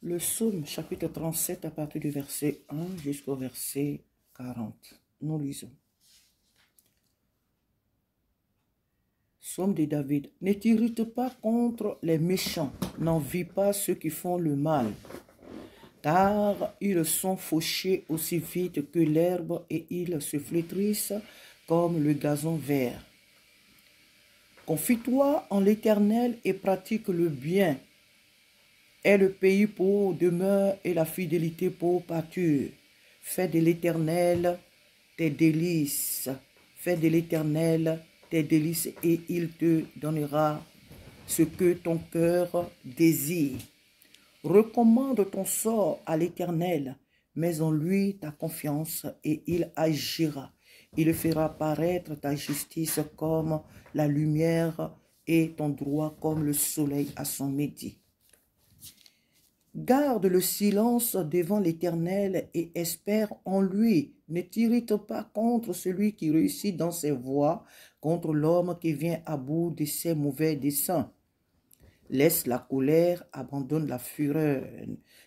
Le psaume chapitre 37 à partir du verset 1 jusqu'au verset 40. Nous lisons. Psaume de David. Ne t'irrite pas contre les méchants, n'envie pas ceux qui font le mal, car ils sont fauchés aussi vite que l'herbe et ils se flétrissent comme le gazon vert. Confie-toi en l'Éternel et pratique le bien. Est le pays pour demeure et la fidélité pour pâture. Fais de l'Éternel tes délices. Fais de l'Éternel tes délices et il te donnera ce que ton cœur désire. Recommande ton sort à l'Éternel, mets en lui ta confiance et il agira. Il fera paraître ta justice comme la lumière et ton droit comme le soleil à son midi. Garde le silence devant l'Éternel et espère en lui. Ne t'irrite pas contre celui qui réussit dans ses voies, contre l'homme qui vient à bout de ses mauvais desseins. Laisse la colère, abandonne la fureur.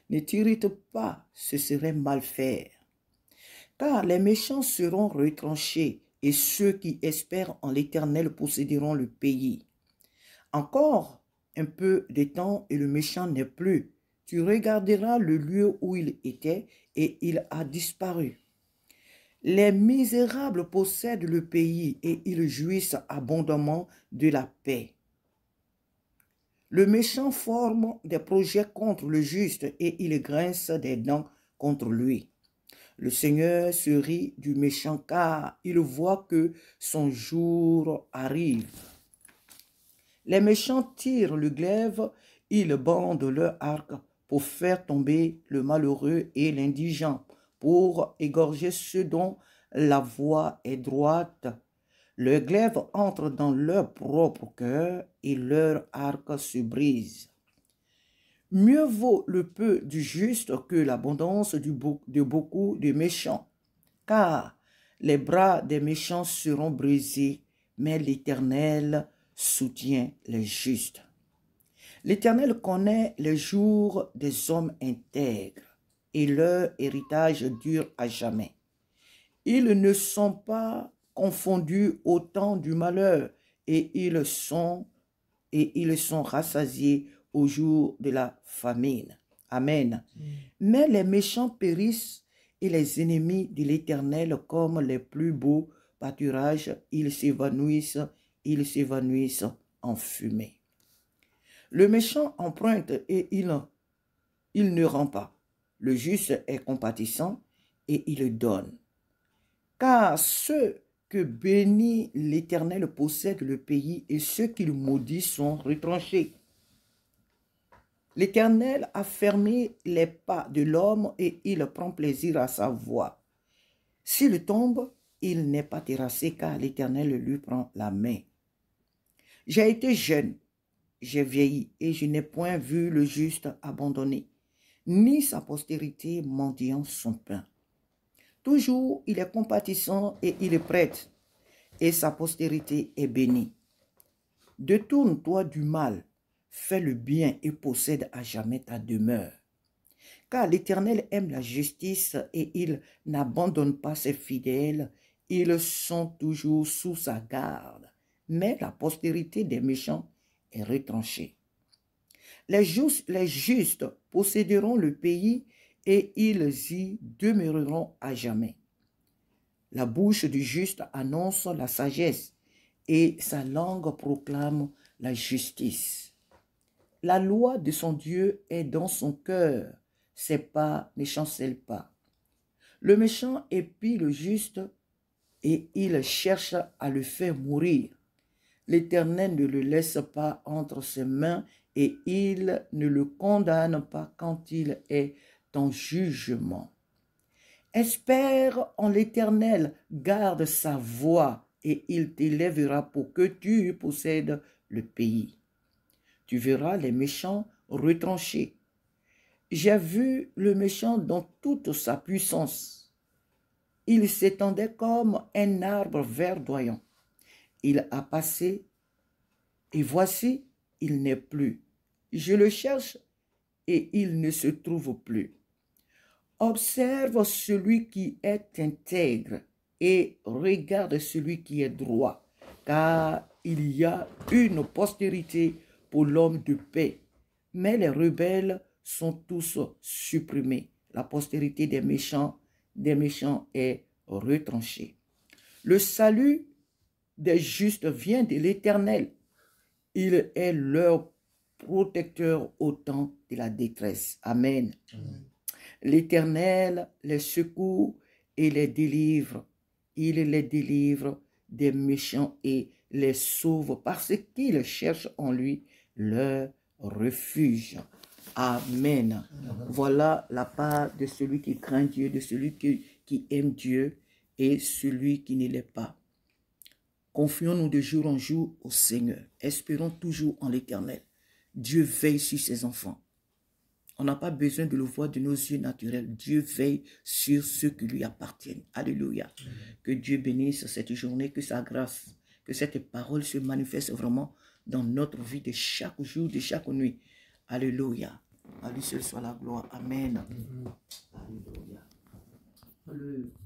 Ne t'irrite pas, ce serait mal faire. Car les méchants seront retranchés et ceux qui espèrent en l'Éternel posséderont le pays. Encore un peu de temps et le méchant n'est plus. Tu regarderas le lieu où il était et il a disparu. Les misérables possèdent le pays et ils jouissent abondamment de la paix. Le méchant forme des projets contre le juste et il grince des dents contre lui. Le Seigneur se rit du méchant car il voit que son jour arrive. Les méchants tirent le glaive, ils bandent leur arc pour faire tomber le malheureux et l'indigent, pour égorger ceux dont la voie est droite. Le glaive entre dans leur propre cœur et leur arc se brise. Mieux vaut le peu du juste que l'abondance de beaucoup de méchants, car les bras des méchants seront brisés, mais l'Éternel soutient les justes. L'Éternel connaît les jours des hommes intègres, et leur héritage dure à jamais. Ils ne sont pas confondus au temps du malheur, et ils sont rassasiés au jour de la famine. Amen. Mais les méchants périssent, et les ennemis de l'Éternel comme les plus beaux pâturages, ils s'évanouissent en fumée. Le méchant emprunte et il ne rend pas. Le juste est compatissant et il donne. Car ceux que bénit l'Éternel possèdent le pays et ceux qu'il maudit sont retranchés. L'Éternel a fermé les pas de l'homme et il prend plaisir à sa voix. S'il tombe, il n'est pas terrassé car l'Éternel lui prend la main. J'ai été jeune, j'ai vieilli et je n'ai point vu le juste abandonné, ni sa postérité mendiant son pain. Toujours il est compatissant et il est prêtre, et sa postérité est bénie. Détourne-toi du mal, fais le bien et possède à jamais ta demeure. Car l'Éternel aime la justice et il n'abandonne pas ses fidèles, ils sont toujours sous sa garde. Mais la postérité des méchants est retranchée. Les justes posséderont le pays et ils y demeureront à jamais. La bouche du juste annonce la sagesse et sa langue proclame la justice. La loi de son Dieu est dans son cœur, ses pas ne chancellent pas. Le méchant épie le juste et il cherche à le faire mourir. L'Éternel ne le laisse pas entre ses mains et il ne le condamne pas quand il est en jugement. Espère en l'Éternel, garde sa voie et il t'élèvera pour que tu possèdes le pays. Tu verras les méchants retranchés. J'ai vu le méchant dans toute sa puissance. Il s'étendait comme un arbre verdoyant. Il a passé et voici, il n'est plus. Je le cherche et il ne se trouve plus. Observe celui qui est intègre et regarde celui qui est droit, car il y a une postérité pour l'homme de paix. Mais les rebelles sont tous supprimés. La postérité des méchants est retranchée. Le salut des justes vient de l'Éternel. Il est leur protecteur au temps de la détresse. Amen. L'Éternel les secourt et les délivre. Il les délivre des méchants et les sauve parce qu'ils cherchent en lui leur refuge. Amen. Voilà la part de celui qui craint Dieu, de celui qui aime Dieu et celui qui ne l'est pas. Confions-nous de jour en jour au Seigneur. Espérons toujours en l'Éternel. Dieu veille sur ses enfants. On n'a pas besoin de le voir de nos yeux naturels. Dieu veille sur ceux qui lui appartiennent. Alléluia. Que Dieu bénisse cette journée, que sa grâce, que cette parole se manifeste vraiment dans notre vie de chaque jour, de chaque nuit. Alléluia. À lui seul soit la gloire. Amen. Alléluia.